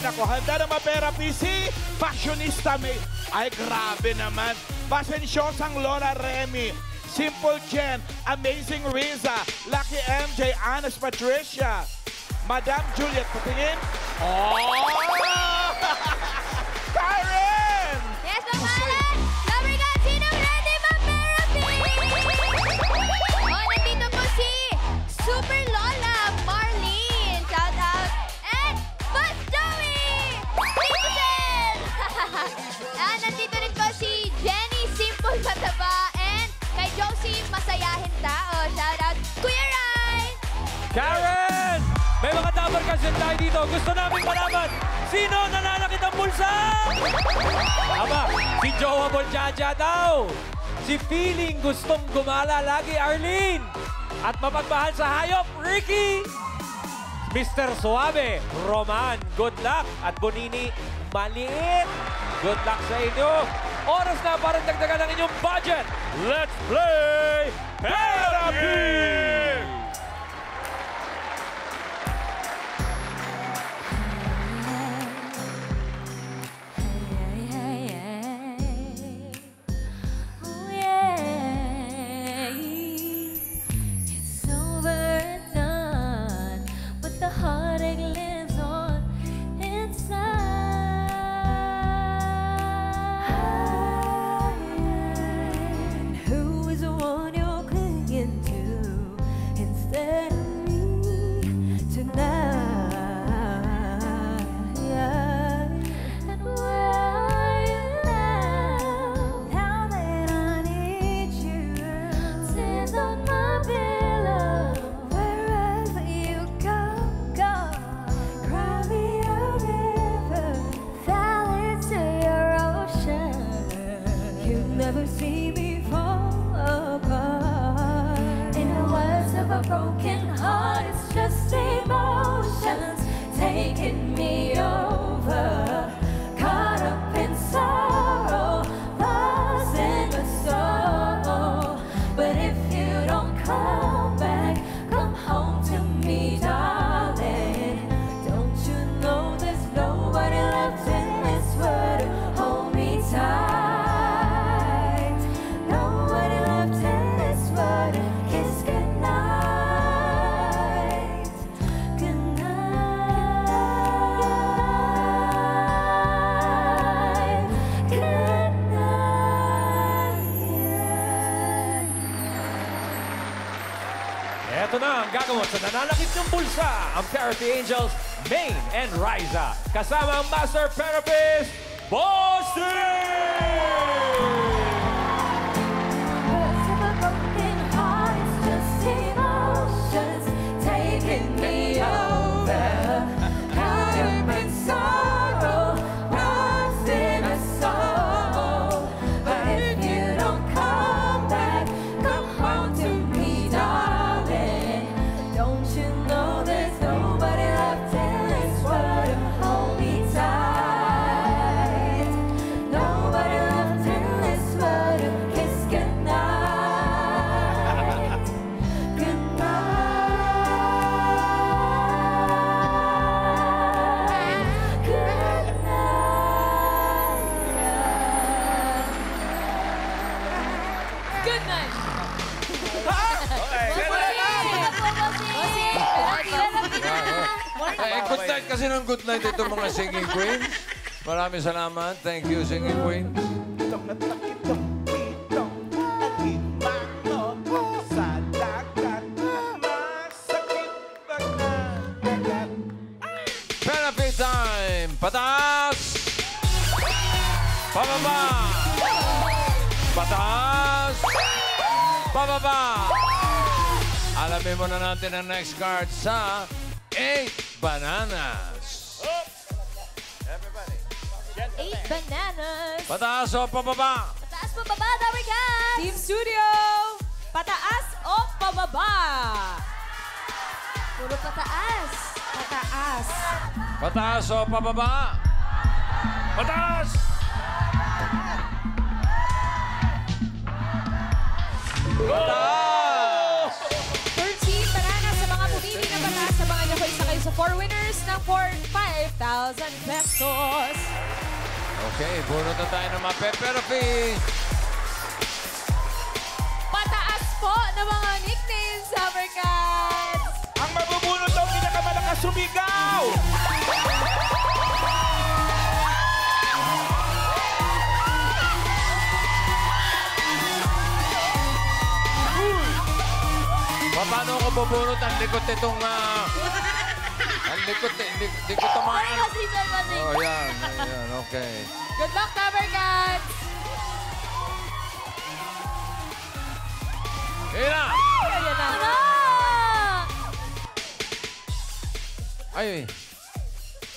Naku. Handa na mapera, PC. Fashionista may... Ay, grabe naman. Pasensyosang Lola Remy. Simple Jen. Amazing Riza. Lucky MJ. Anas Patricia. Madam Juliet. Patingin. Oh! Karen! Yes, Mamalan! Lover ka, sino ready mapera, Oh, nandito po si Super Lola Marlene. Shout out. And Buzz Joey! Listen! Nandito rin po si Jenny Simple Mataba. And kay Josie Masayahin Tao. Shout out. Kuya Rai! Karen! May mga dabar kasi tayo dito. Gusto namin malaman, sino nananakit ang bulsa? Aba, si Jowa Bolchacha daw. Si Feeling gustong gumala lagi, Arlene. At mapagmahal sa hayop, Ricky. Mr. Suave, Roman, good luck. At Bonini, maliit. Good luck sa inyo. Oras na para dagdagan ang inyong budget. Let's play Therapy! Never see me fall apart. In the words of a broken heart, it's just emotions taking me over. Caught up in sorrow, lost in the soul. But if you don't come back, come home to me, darling. Don't you know there's nobody left in this world to hold me tight? Ito na ang gagawin sa nananakit ng bulsa, ang Therapy Angels, Maine and Riza. Kasama ang Master Therapist, Boston! Good night kasi ng good night ito mga singing queens. Maraming salamat. Thank you, singing queens. Therapy time! Pataas! Pababa! Pataas! Pababa! Alamin muna natin ang next card sa 8 bananas. 8 bananas. Pataas o pababa? Pataas pa baba, Tower Cats. Team Studio, pataas o pababa? Puro pataas. Pataas. Pataas o pababa? Pataas! Pataas! 13 bananas sa mga pumili ng pataas. Sabangan niyo po isa kayo sa 4 winners ng 5,000 pesos. Okay, bunot na tayo ng mga pepperoni. Pataas po ng mga nicknames, Summercats. Ang mabubunot daw pinakamalakas sumigaw! Paano ko bubunot ang likot itong... ang likot ng mga... Oh, yan. Ayan, okay. Good luck, Summercats. Ayan na! Ayan na. Ano? Ay,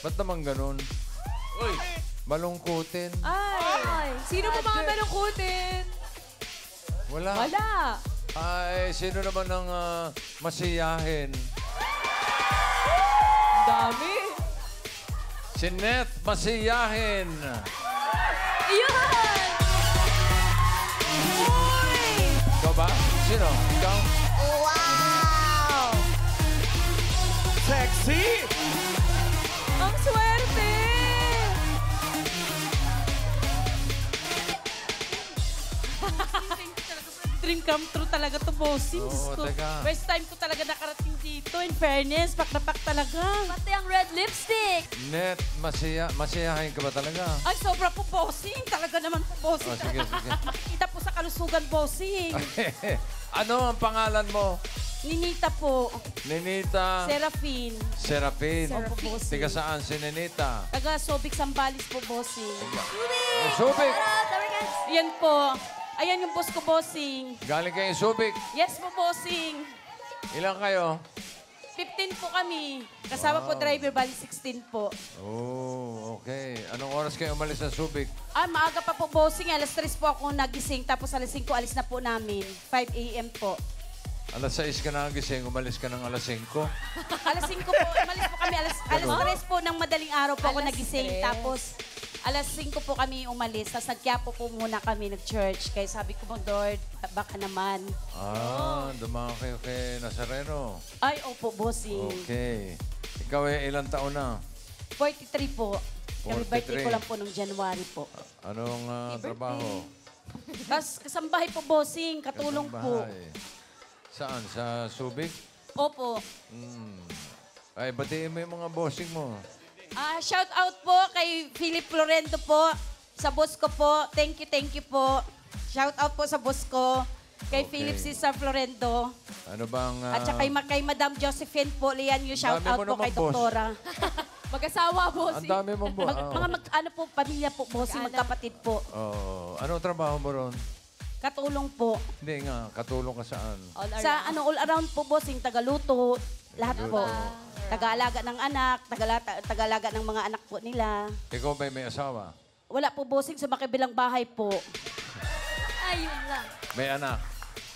ba't naman ganun? Uy! Malungkutin. Ay, sino ba mga malungkutin? Wala. Wala. Ay, sino naman ang masiyahin? Dami. Si Neth Masiyahin. Iyan! Uy! Ikaw ba? Sino? Ikaw? Wow! Sexy! Ang swerte! Dream come true talaga to, bossing. Oo, So, teka. first time ko talaga nakarating dito. In fairness, pak na pak talaga. Pati ang red lipstick. Neth Masiyahin ka ba talaga? Ay, sobra po, bossing. Talaga naman po, bossing. Oh, sige, sige. Makikita po sa kalusugan, bossing. Ano ang pangalan mo? Ninita po. Ninita Serafin. Serapin. Opo, bossing. Tiga saan si Ninita? Taga Sobic Sambales po, bossing. Subic. Yan po. Ayan yung boss ko, bossing. Galing kayong Subic. Yes po, bossing. Ilan kayo? 15 po kami. Kasama po driver, bali 16 po. Oh, okay. Anong oras kayo umalis sa Subic? Maaga pa po, bossing. Alas 3 po ako nagising. Tapos alas 5 alis na po namin. 5 a.m. po. Alas 6 ka na gising, umalis ka ng alas 5. Alas 5 po. Umalis po kami. Alas 3 po ng madaling araw po ako Alas nagising. 3. Tapos alas 5 po kami umalis. Tapos nagkiapo po muna kami nag-church. Kaya sabi ko, Lord, baka naman. Dumaan kayo kay Nazareno. Ay, opo, bossing. Okay. Ikaw ilang taon na? 43 po. Kami 43. birthday ko lang po nung January po. Anong trabaho? Tapos kasambahay po, bossing. Katulong po. Kasambahay. Saan? Sa Subic? Opo. Ay, batiin mo yung mga bossing mo. Shout out po kay Philip Florendo po. Sa boss ko po. Thank you po. Shout out po sa boss ko. Kay Okay. Philip Cesar Florendo. Ano bang... At saka kay Madam Josephine po. Lian yung shout Dami out mo po naman, kay boss. Doktora. Mag-asawa, Ang bossing. dami mong Ano po, pamilya po, bossing. Magkapatid po. Oh, anong trabaho mo ron? Katulong po. Hindi nga, katulong ka saan? Sa all around po, bossing. Tagaluto. Lahat po. Taga-alaga ng anak. Taga-alaga ng mga anak po nila. Ikaw ba'y may asawa? Wala po, bossing. Sa makibilang bahay po. Ayun lang. May anak?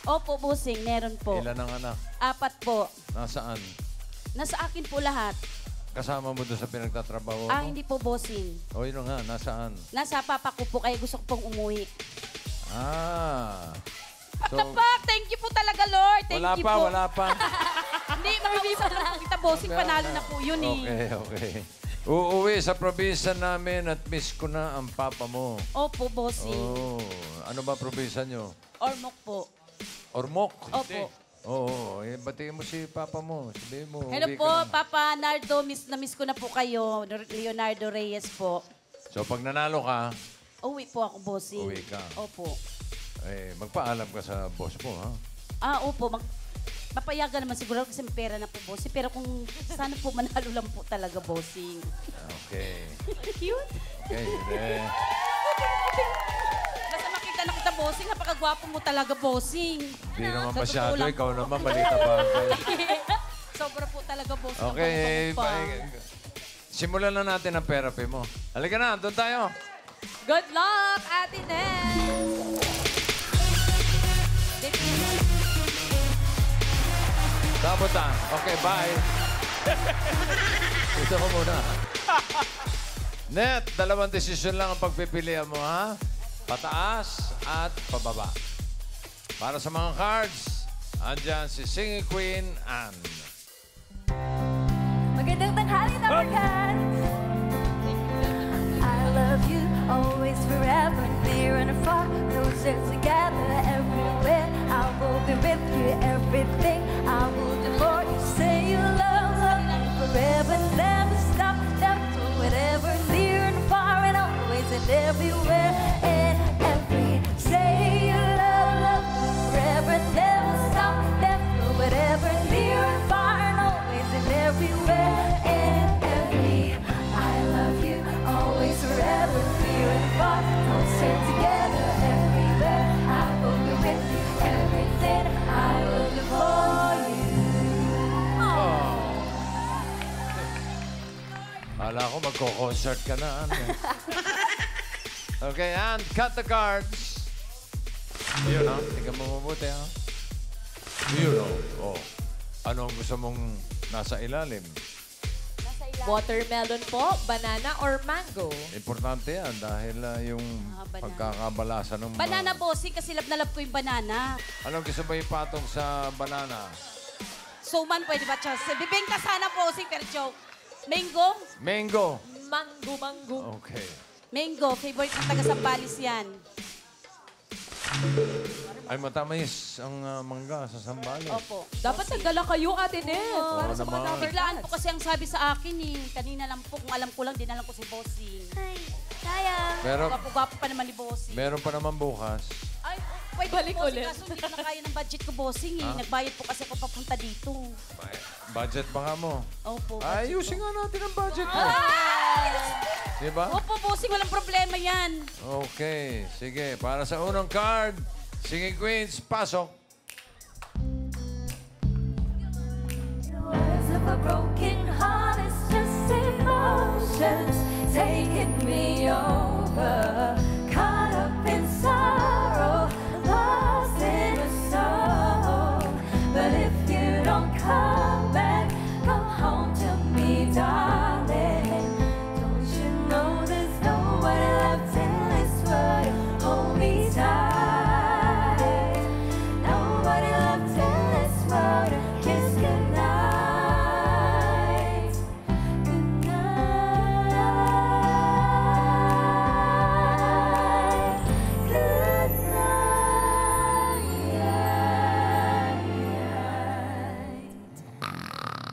Opo, bossing. Meron po. Ilan ang anak? 4 po. Nasaan? Nasa akin po lahat. Kasama mo doon sa pinagtatrabaho mo? Hindi po, bossing. O, yun nga, nasaan? Nasa papa ko po, kaya gusto ko pong umuwi. So, Tapak! Thank you po talaga, Lord. Thank you po. wala pa. Hindi, makauwi lang po kita, bossing. Panalo na po yun eh. Okay. Uuwi sa probinsya namin at miss ko na ang papa mo. Opo, bossing. Oh, ano ba probinsya nyo? Ormoc po. Ormoc? Opo. Oo, batiin mo si papa mo. Sabihin mo, Hello uwi po, ka na. Papa Nardo. Miss ko na po kayo. Leonardo Reyes po. So, pag nanalo ka, Uwi po ako, bossing. Uwi ka. Opo. magpaalam ka sa boss mo, ha? Opo. Papayagan naman siguro kasi may pera na po, bossing. Pero kung sana po manalo lang po talaga, bossing. Okay. Cute. Okay, Basta makita na kita, bossing. Napakagwapo mo talaga, bossing. Hindi naman Sa masyado. totoo lang Ikaw po. naman, malita bagay. Sobra po talaga, bossing. Ang Okay, bango-bango pa. simulan na natin ang therapy mo. Halika na, doon tayo. Good luck, Ate Ness! Tapos na. Okay, bye. Ito ko muna. Net, 2 desisyon lang ang pagpipilian mo, ha? Pataas at pababa. Para sa mga cards, andyan si Singing Queen Anne. Magandang tanghali, Summercats! always, forever, near and far, closer together, everywhere. I will be with you, everything I will do for you. Say you love me forever, never stop, never, whatever, near and far, and always and everywhere and every. Say you love me forever, never stop, never, whatever, near and far, and always and everywhere and every. I love you, always, forever, near and far, closer together, everywhere. I will be with you, everything I will do for you. Kala ko magko-concert ka na. Ano? Okay, and cut the cards. Yun, ha? Tingnan mo mabuti, ha? Yun, oh. Ano ang gusto mong nasa ilalim? Watermelon po, banana or mango? Importante yan dahil yung banana. pagkakabalasan ng mga... Banana, bossing, kasi love ko yung banana. Anong gusto mo ipatong sa banana? Suman, pwede ba, Chas? Bibingka sana, bossing, pero joke. Mango? Mango. Mango. Okay. Mango, favorite ng taga-Sambales yan. Ay, matamis ang mangga sa Sambales. Opo. Dapat nagdala kayo, Ate Net. Para sa mga naman. number Biglaan po kasi ang sabi sa akin eh. Kanina lang po, kung alam ko lang, dinalang ko si Bossing. Ay, sayang. Pero Gwapo-gwapo pa naman ni Bossing. meron pa naman bukas. Ay, pwede Balik po, Bossing, ulit. kaso hindi ko na kaya ng budget ko, Bossing eh. Nagbayad po kasi ako papunta dito. Budget ba nga mo? Opo. Ayusin nga natin ang budget mo. Diba? Opo, Bossing, walang problema yan. Okay, sige. Para sa unang card, Singing Queens, pasok. Words of a broken heart, it's just emotions taking me over. Caught up in sorrow, lost in a soul. But if you don't come back, come home to me, darling. Don't you know there's nobody left in this world to hold me tight? Nobody left in this world to kiss goodnight. Goodnight.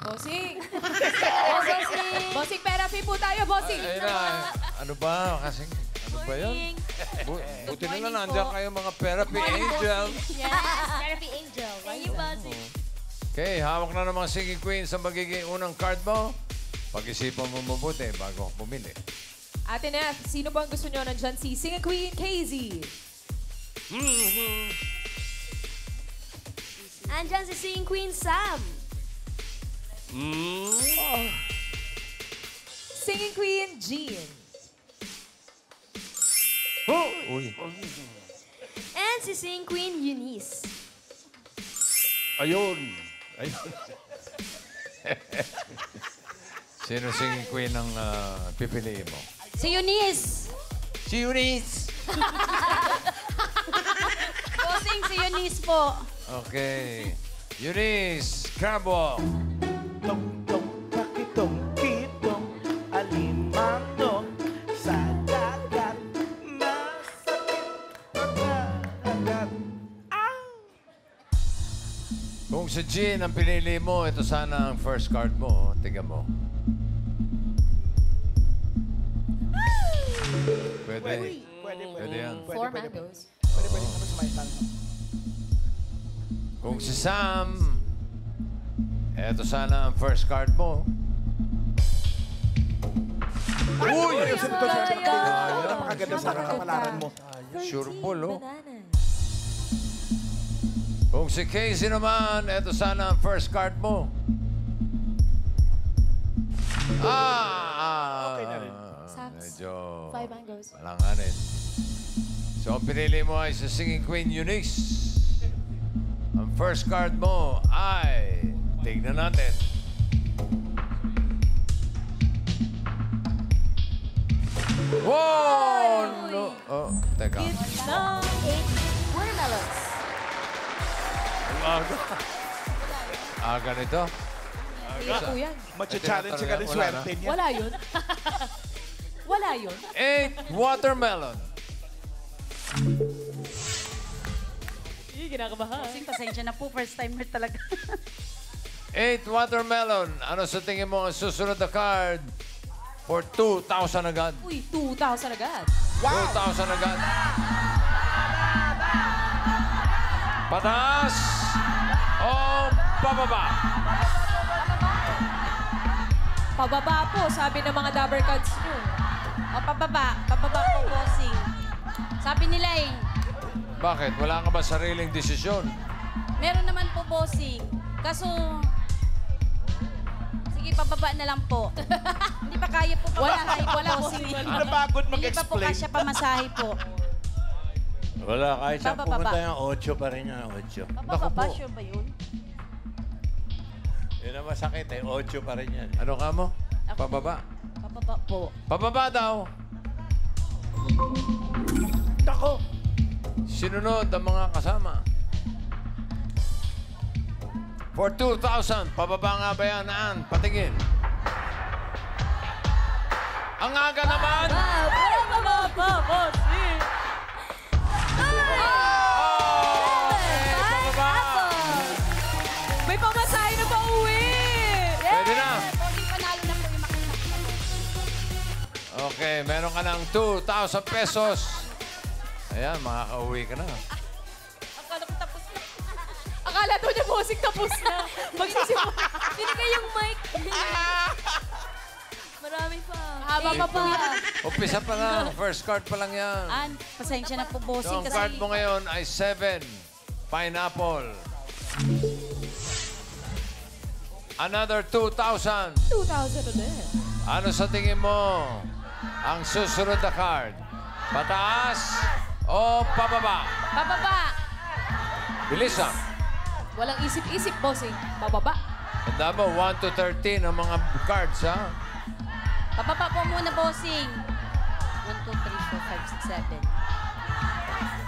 Bossing. Bossing, therapy po tayo, Bossing. Ayun na. Ano ba? Kasi, ano ba yun? Buti na lang nandiyan kayo mga therapy angel. Yes, therapy angel. Thank you, Bossing. Okay, hawak na ng mga Singing Queens ang magiging unang card mo. Pag-isipan mo mabuti bago ako pumili. Ate Net, sino ba ang gusto nyo? Nandyan si Singing Queen KZ. Andyan si Singing Queen Sam. Singing Queen Jean. Uy. And si Singing Queen Eunice. Ayun. Sino Singing Queen ang pipiliin mo? Si Eunice. Si Eunice. Bossing, si Eunice po. Okay. Eunice, Crabwalk. Tong-tong, takitong, kitong, alimano, sa dagat, masakit, agad. Kung si Jean ang pinili mo, ito sana ang first card mo. Tingnan mo. Pwede. Pwede yan. Four mangoes. Pwede naman sumaytan. Kung si Sam, ito sana ang first card mo. Uy! Napakaganda sa kapalaran mo. Sure ball, oh. Kung si Casey naman, ito sana ang first card mo. Okay na rin. Medyo Five mangoes. malanganin. So, ang pinili mo ay si Singing Queen Eunice. Ang first card mo ay, tignan natin. Wow! No. Oh, teka. No. 8 watermelons. Aga nito. Hirap po yan. Macha-challenge ka rin Wala swerte niya. Wala yun. Wala yun. 8 watermelon. Ginakabahan. Bossing, pasensya na po. First timer talaga. 8 watermelon. Ano sa tingin mo ang susunod na card for 2,000 agad? Uy, 2,000 agad. 2,000 agad. Pataas o pababa? Pababa po, sabi ng mga Dabber Cards nyo. O, pababa. Pababa po, bossing. Sabi nila eh. Bakit? Wala ka ba sariling desisyon? Meron naman po, bossing. Kaso, sige, pababa na lang po. Hindi pa kaya po pamasahe po, bossing. Napagod Hindi pa po mag-explain. kasya pamasahe po. Wala, kahit saan Bababa. pumunta yung 8 pa rin yan, 8. Pababa ba? Sure ba yun? Yun ang masakit eh, 8 pa rin yan. Ano ka mo? Ako. Pababa. Pababa po. Pababa daw. Tako! Sinunod ang mga kasama. For 2,000, pababa nga ba yan, Ann? Patingin. Ang aga naman! Pababa, bossing. May pamasahe na pa uwi. Pwede na. Bossing, panalo na po yung makina. Okay, meron ka ng 2,000 pesos. Ayan, makakauwi ka na. Akala ko tapos na. Akala daw niya, bossing, tapos na. Magsisimula. Binigay yung mic. Marami pa. Haba pa pa. Umpisa pa lang. First card pa lang yan. An, pasensya na po, So, bossing. ang card mo ngayon ay 7. Pineapple. Another 2,000. 2,000 ulit. Ano sa tingin mo ang susunod na card? Pataas o pababa? Pababa. Bilis ah. Walang isip-isip, bossing. Bababa. Tanda mo, 1 to 13 ang mga cards, ha? Pababa po muna, bossing. 1, 2, 3, 4, 5, 6, 7.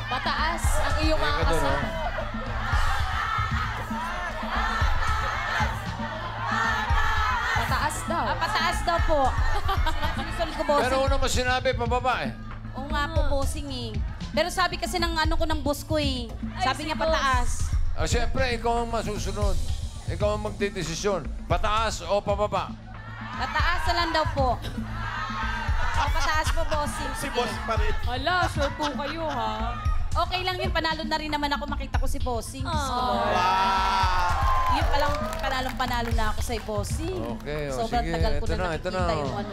Pataas ang iyong mga Ka doon, kasama. oh. Pataas daw. Pataas daw po. Sinisunod ko, bossing. Pero una mo sinabi, pababa eh. Oo nga po, bossing eh. Pero sabi kasi ng ano ko ng boss ko eh. Sabi niya si boss. pataas. Ah, siyempre, ikaw ang masusunod. Ikaw ang magdidesisyon. Pataas o pababa? Pataas na lang daw po. O, pataas po, bossing. Si Sige. boss pa rin. Hala, sure po kayo, ha? Okay lang yun. Panalo na rin naman ako. Makita ko si bossing. Diyos ko, Lord. Wow! Yun palang panalo na ako sa bossing. Okay, o, Sobrang sige. tagal ko Ito na na, ito nakikita na. yung ano.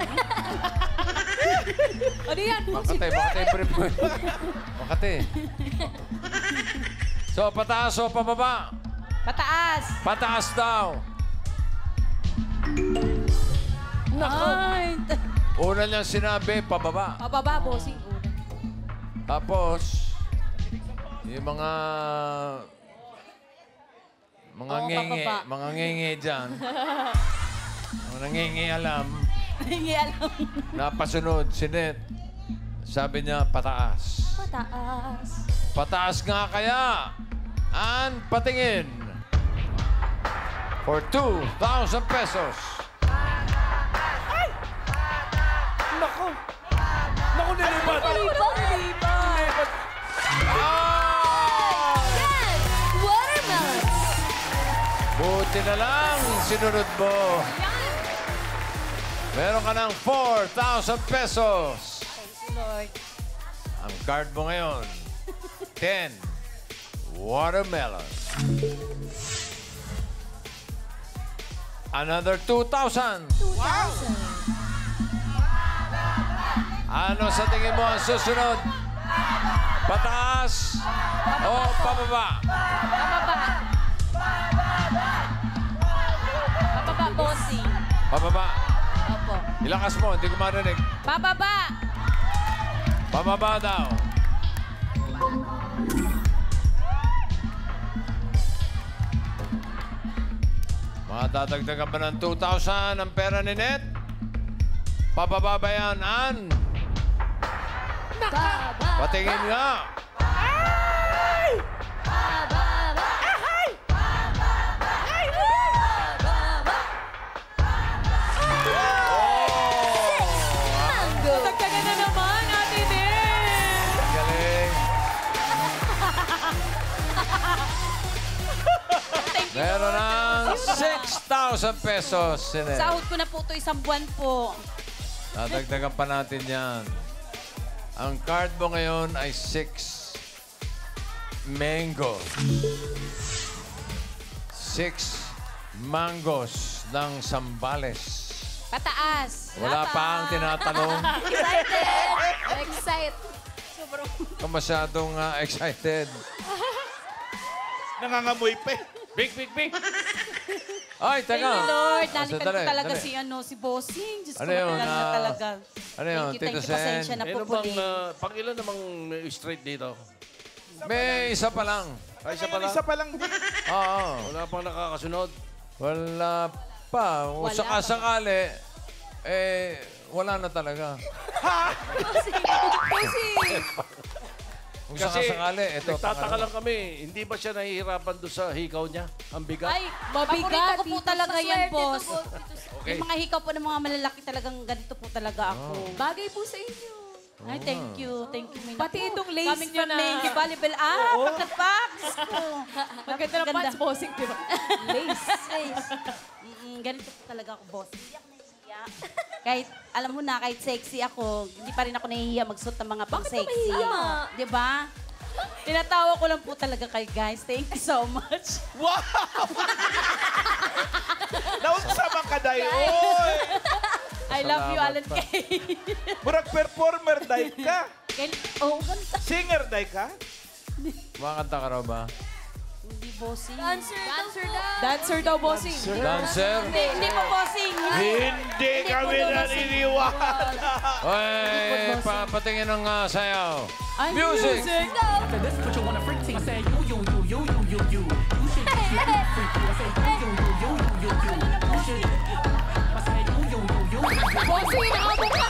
Ano yan, bossing? Makatay, brief mo. Makatay. So, pataas o pababa? Pataas. Pataas daw. Ay, Una niyang sinabi, pababa. Pababa, bossing. Una. Tapos, yung mga Oo, ngengi, pababa. mga ngengi dyan. Mga ngengi alam, hindi alam. napasunod, sinet. Sabi niya, pataas. Pataas. Pataas nga kaya. An, patingin. For 2,000 pesos. Naku! Naku, nilipat! Nilipat! Ah! Yes! Watermelon. Buti na lang, sinunod mo. Meron ka ng 4,000 pesos. Lord. Ang card mo ngayon, 10. Watermelon. Another 2,000. 2,000. Ano sa tingin mo ang susunod? Pataas o pababa? Pababa. Pababa, bossing. Pababa. Opo. Ilakas mo, hindi ko marinig. Pababa. Pababa daw. Madadagdagan ba ng 2,000 ang pera ni Net? Pababa ba yan, Ann? Baba. Patingin nga. Dagdagan na naman, Ate Nel. Galing. 6,000 pesos. Sine. Sahod ko na po ito isang buwan po. Dadagdagan pa natin yan. Ang card mo ngayon ay 6 mango. 6 mangoes ng Sambales. Pataas. Wala pa ang tinatanong. Excited. Kung masyadong excited. Nangangamoy pa eh. Big, big, big. Ay, Thank teka. you, Lord. Ah, Nalikan ko sandali, talaga sandali. si Bossing. Diyos ko, Ano yun, matagal na talaga. ano yun, Thank Tito you, Sen? pasensya na po Meron po bang, din. pang ilan namang straight dito? May isa pa lang. Ay, isa Ngayon, pala. isa pa lang. Oo. Wala pang nakakasunod. Wala pa. Kung Wala sakasakali, wala na talaga. Kung sakasakali, ito. Nagtataka lang kami, hindi ba siya nahihirapan doon sa hikaw niya? Ang bigat? Ay, Mabigat, paborito ko po Tito. talaga yan, Maswerte boss. to, Okay. Yung mga hikaw po ng mga malalaki talagang ganito po talaga ako. Bagay po sa inyo. Ay, thank you. Thank you, Mina. Pati itong lace Coming niyo from na. Mandy Volleyball. Pagkat-packs ko. Maganda ng pants, bossing, di ba? Lace. Ganito po talaga ako, boss. Hindi ako nahihiya. Kahit, alam mo na, kahit sexy ako, hindi pa rin ako nahihiya magsuot ng mga pang-sexy. mahihiya? Di ba? Tinatawa ko lang po talaga kay guys. Thank you so much. Wow! Naunsama ka, Day. Oy! I love you, Salamat Alan pa. Kay. Murag performer, Day ka. Oh, ganda. Singer, Day ka. Makakanta ka raw ba? Hindi, bossing. Dancer daw. Dancer daw, bossing. Dancer? Hindi po, bossing. Hindi kami naniniwala. Oy, patingin ng sayaw. Ay, Music! Bossing, nakabok ka.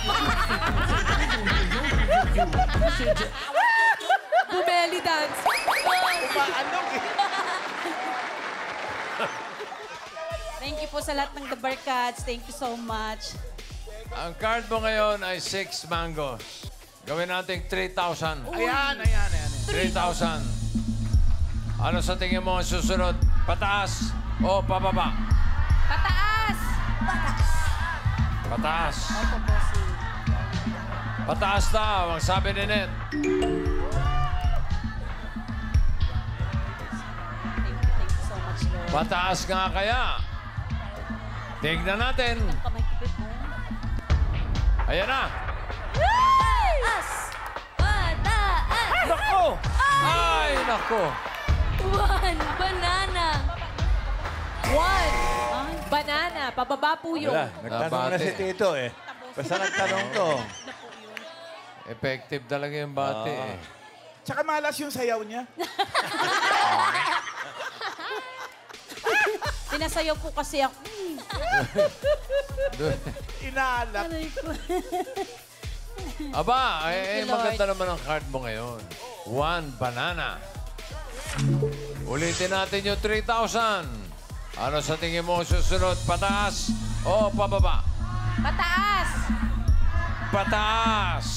Bumeli dance. Umaanong eh. Thank you po sa lahat ng The Barkads. Thank you so much. Ang card mo ngayon ay 6 mangoes. Gawin natin 3,000. Ayan, ayan, ayan. 3,000. Ano sa tingin mo ang susunod? Pataas o pababa? Pataas! Pataas. Opo, bossing. Pataas daw, ang sabi ni Net. Thank you so much, Lord. Pataas nga kaya. Tignan natin. Kamay ko po. Ayan na. Pataas! Pataas! Nako! Ay, nako. One banana. One. Banana. Pababa po yun. Wala, nagtanong na Nabate. si Tito eh. Basta nagtanong to. Effective talaga yung bate eh. Tsaka malas yung sayaw niya. Pinasayaw po kasi ako. Inaalak. Aba, Thank you, maganda naman ang card mo ngayon. 1 banana. Ulitin natin yung 3,000. Ano sa tingin mo susunod? Pataas o pababa? Pataas! Pataas.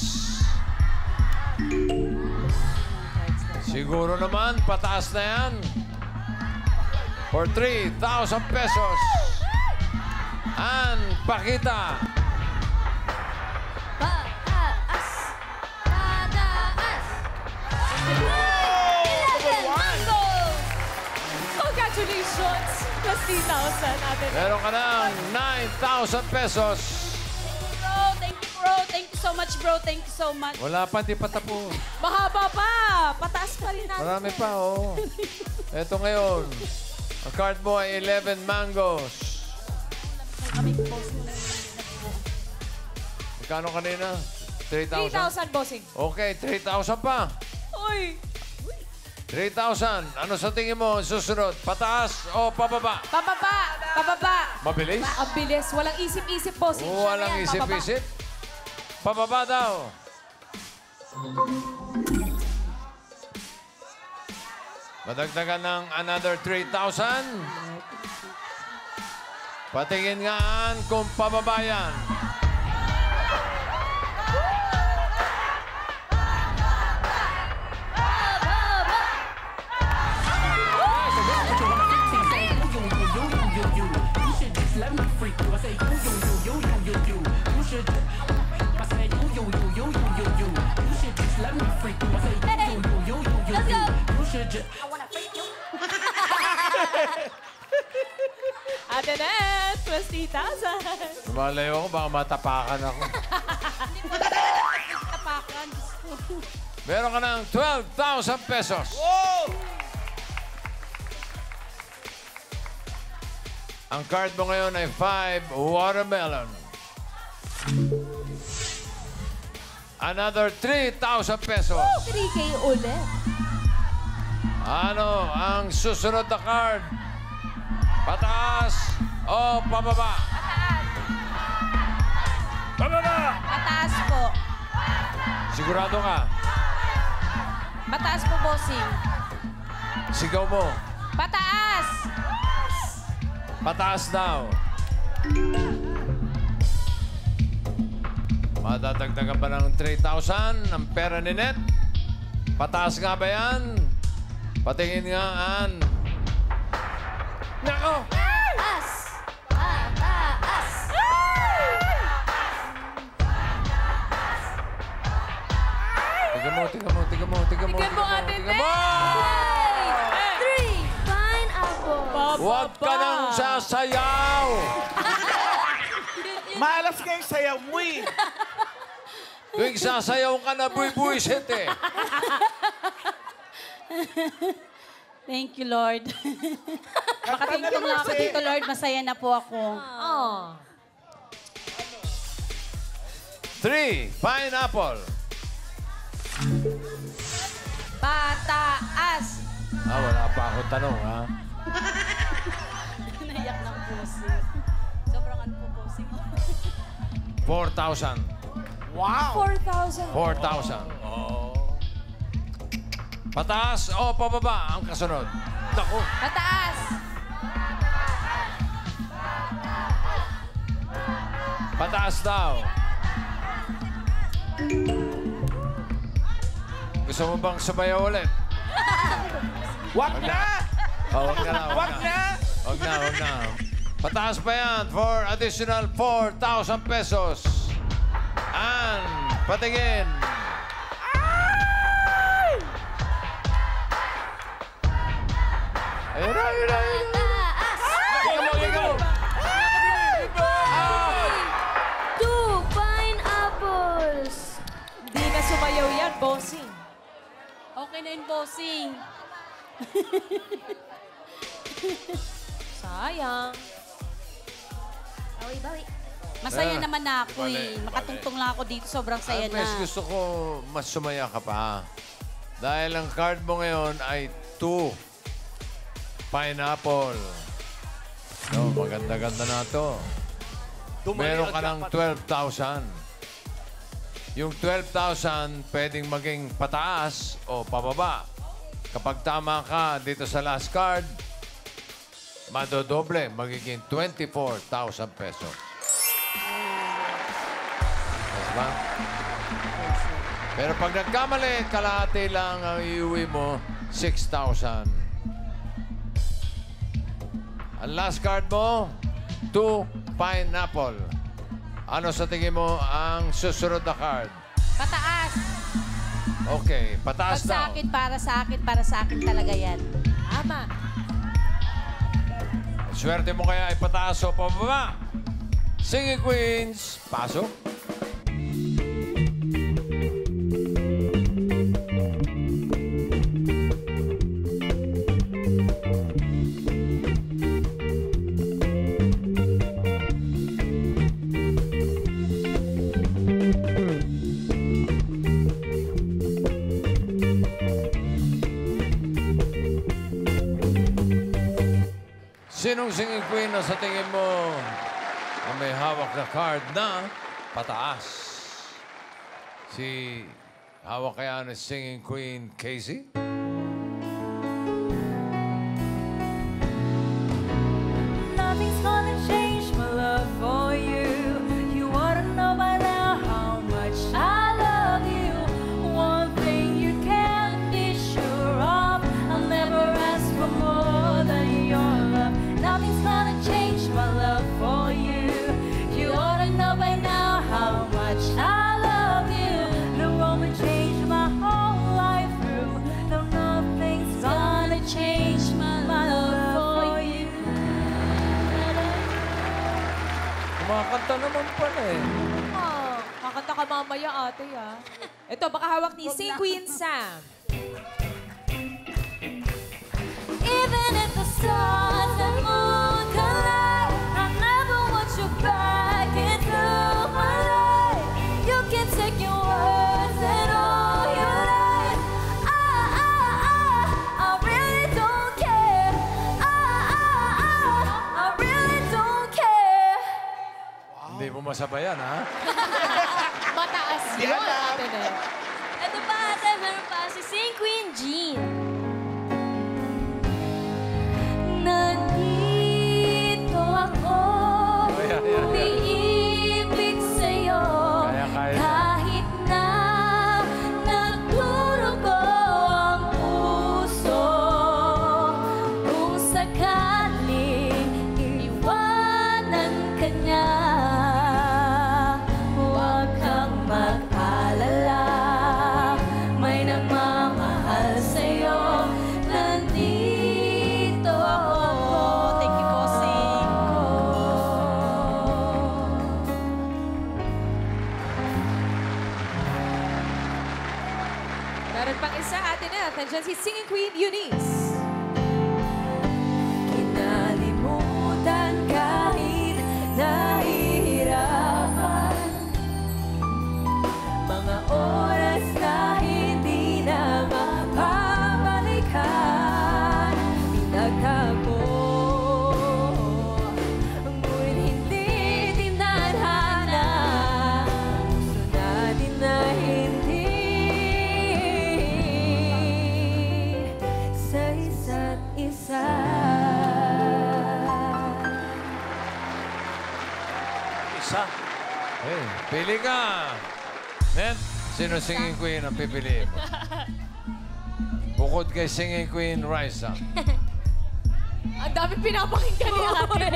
Siguro naman, pataas na yan. For 3,000 pesos. And pakita. Pataas! Pataas! Number one. Congratulations! Plus 3,000 natin. Meron ka ng 9,000 pesos. Bro, thank you, bro. Thank you so much, bro. Thank you so much. Wala pa, di pa tapos. Mahaba pa. Pataas pa rin natin. Marami pa, oh. Eto ngayon. Ang card mo ay 11 mangoes. Kami post mo na yun. Magkano kanina? 3,000? 3,000, bossing. Okay, 3,000 pa. Uy! 3,000. Ano sa tingin mo ang susunod? Pataas o pababa? Pababa! Pababa! Mabilis? Ang bilis. Walang isip-isip, bossing. Walang Yan, isip-isip. Pababa daw. Madagdagan ng another 3,000. Patingin nga kung pababa yan. Ate Net, 20,000. Lumalayo ako, baka matapakan ako. Tapakan. Diyos ko. Meron ka ng 12,000 pesos. Ang card mo ngayon ay 5 watermelon. Another 3,000 pesos. 3K ulit. Ano ang susunod na card? Pataas o pababa? Pababa! Pataas po. Sigurado ka? Pataas po, bossing. Sigaw mo. Pataas! Pataas daw. Madadagdagan ba ng 3,000 ang pera ni Net? Pataas nga ba yan? Patingin nga, Ann. Nako! Taas! Taas! Tignan mo, tignan mo, tignan mo, tignan mo. Tignan mo, Ate tignan mo! Three! Pineapple! Huwag ka nang sasayaw! Malas nga yung sayaw mo eh. Tuwing sasayaw ka na, buy-buisit eh. Thank you, Lord. Makatingtong lang ako dito, Lord. Masaya na po ako. Oh. 3, pineapple. Pataas! Wala pa akong tanong, ha? Naiyak ng bossing. Sobrang ano po, bossing. 4,000. Wow! 4,000. 4,000. Pataas o pababa ang kasunod? Naku. Pataas! Pataas daw. Gusto mo bang sumayaw ulit? Wag na! Wag na lang. Wag na! Wag na, wag na. Pataas pa yan for additional 4,000 pesos. And patingin. Ayun na, ayun na, ayun na. Ikaw mo, ikaw mo. Two pineapples! Di na sumayaw yan, bossing. Okay na yun, bossing. Sayang. Bawi. Masaya naman na ako Mali, eh. Makatungtong lang ako dito. Sobrang saya na. Mas gusto ko mas sumaya ka pa. Dahil ang card mo ngayon ay 2 pineapple. So, maganda-ganda na to. Meron ka ng 12,000. Yung 12,000 pwedeng maging pataas o pababa. Kapag tama ka dito sa last card, madodoble, magiging 24,000 pesos. Yes ba? Pero pag nagkamali, kalahati lang ang iuwi mo, 6,000. Ang last card mo, 2 pineapple. Ano sa tingin mo ang susunod na card? Pataas! Okay, Pag pataas sa daw. akin, para sa akin talaga yan. Ama. Swerte mo kaya ay pataas o pababa? Singing Queens, pasok. Sinong singing queen na sa tingin mo ang may hawak na card na pataas? Si hawak kaya na singing queen Casey? Nothing's gonna change my love for you. You ought to know by now how much I love you. One thing you can be sure of, I'll never ask for more than your love. Nothing's gonna change my love for you. You ought to know by now how much I love you. The woman changed my whole life through. The Kanta naman pala eh. Oh, kakanta ka mamaya, ate, ah. Ito, baka hawak ni Sing Queen Sam. Even if the stars and moon collide, I never want you back into my life. You can take your words and all your lies. I really don't care. I really don't care. Hindi mo masabayan, ha? Mataas yun, ate Ned. Ito pa ate, meron pa si Sing Queen Jean. Nandito ako, umiibig sa'yo. Kaya. Kahit na nagdurugo ang puso. Kung sakaling iwanan ka niya, huwag kang mag-alala. May nagmamahal sa'yo. Nandito ako. Thank you po, Sing. Meron pang isa, ate Ned. Nandiyan si Singing Queen Eunice. Kinalimutan kahit nahihirapan. Mga oras na hindi na mapabalikan. Pinagtago, ngunit hindi tinadhana. Gusto natin na hindi sa isa't isa. Isa. Hey, pili ka. Net, sino singing queen ang pipiliin mo? Bukod kay singing queen Raisa. Ang dami pinapakinggan ni ate.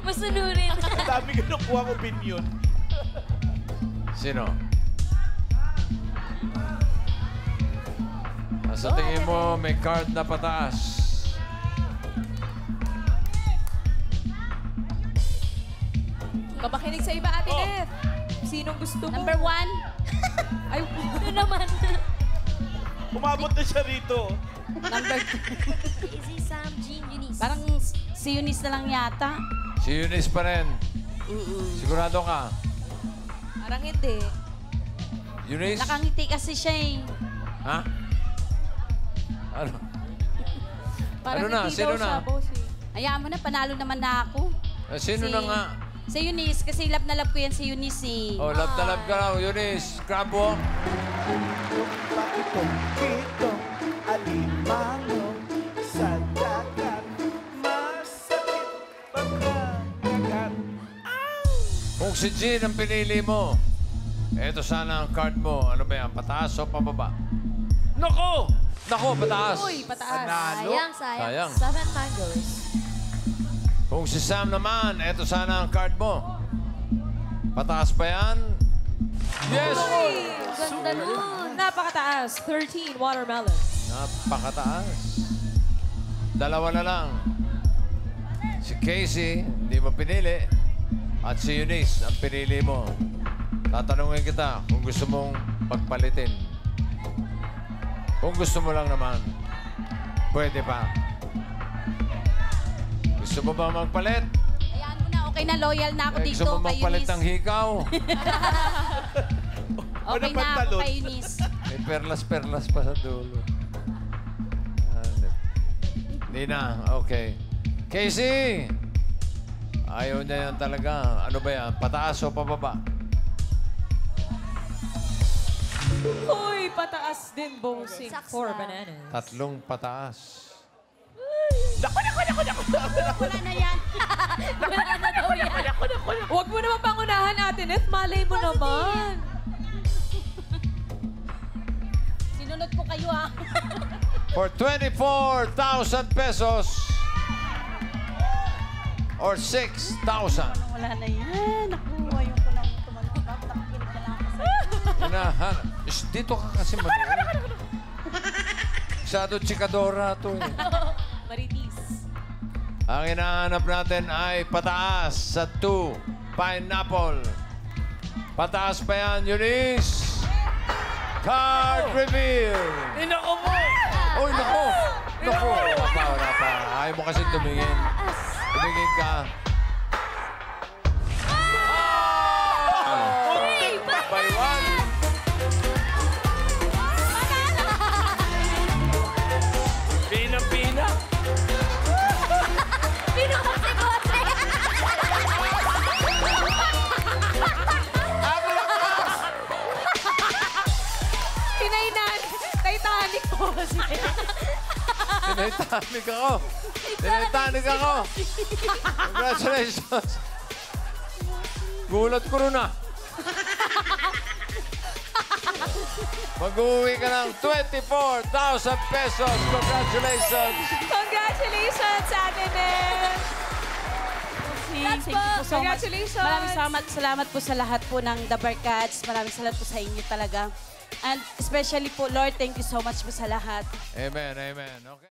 Masunurin. Ang dami kinukuha ang opinion. Sino? Sa tingin mo, may card na pataas. Kapakinig sa iba, ate Ned. Sinong gusto mo? Number 1. Ay, Ito naman. Umabot na siya rito. Number 2. Easy Sam, Jean, Eunice. Parang si Eunice na lang yata. Si Eunice pa rin. Sigurado ka? parang hindi. Eunice? Nakangiti kasi siya eh. Ha? Ano? Parang Ano na? hindi Sino daw siya, na? boss eh. Hayaan mo na, panalo naman na ako. Sino na nga? Si Eunice, kasi love na love ko yan si Eunice eh. Oh, love na love ka raw. Eunice, crab walk. Bakitong kitong alimango sa dagat. Masakit pagkakagat. Kung si Jean ang pinili mo, eto sana ang card mo. Ano ba yan? Pataas o pababa? Nako! Nako, pataas. Uy, pataas. Sayang, sayang. Seven mangoes. Kung si Sam naman, eto sana ang card mo. Pataas pa yan? Yes! Uy, Ganda nun. napakataas. 13 watermelon. Napakataas. Dalawa na lang. Si Casey, hindi mo pinili. At si Eunice, ang pinili mo. Tatanungin kita kung gusto mong pagpalitin. Kung gusto mo lang naman, pwede pa. Gusto mo ba magpalit? Hayaan mo na, okay na, loyal na ako dito Gusto mo kay magpalit ng Eunice. hikaw? Okay na ako kay Eunice. May perlas-perlas pa sa dulo. Hindi na. Okay. Casey! Ayaw niya yan talaga. Ano ba yan? Pataas o pababa? Uy, pataas din, bossing. Saksa. 4 bananas. Tatlong pataas. Wala na yan. Wala na daw yan. Huwag mo naman pangunahan natin, Eth. Malay mo naman. Sinunod ko kayo ah. For 24,000 pesos or 6,000. Wala na yan. Naku, ayaw ko nang tumalabak. Nakikinig na lang ako sa Dito ka kasi manood. Masyado chikadora to eh. Maritis. Ang hinahanap natin ay pataas sa 2 pineapple. Pataas pa yan, Eunice. Card reveal. Inako mo! Uy, naku. Naku. Wala pa. Ayaw mo kasi tumingin. Tumingin ka. By one. Pinang-pina. Pinukote-kote. Tinainan. Titanic po. Tinitanic ako. Tinitanic ako. Congratulations. Gulat ko rin ah. Mag-uwi ka ng 24,000 pesos. Congratulations. Congratulations, Ate Nel. Thank you po so much. Congratulations. Maraming salamat po sa lahat po ng The Barkads. Maraming salamat po sa inyo talaga. And especially po, Lord, thank you so much po sa lahat. Amen, amen. Okay.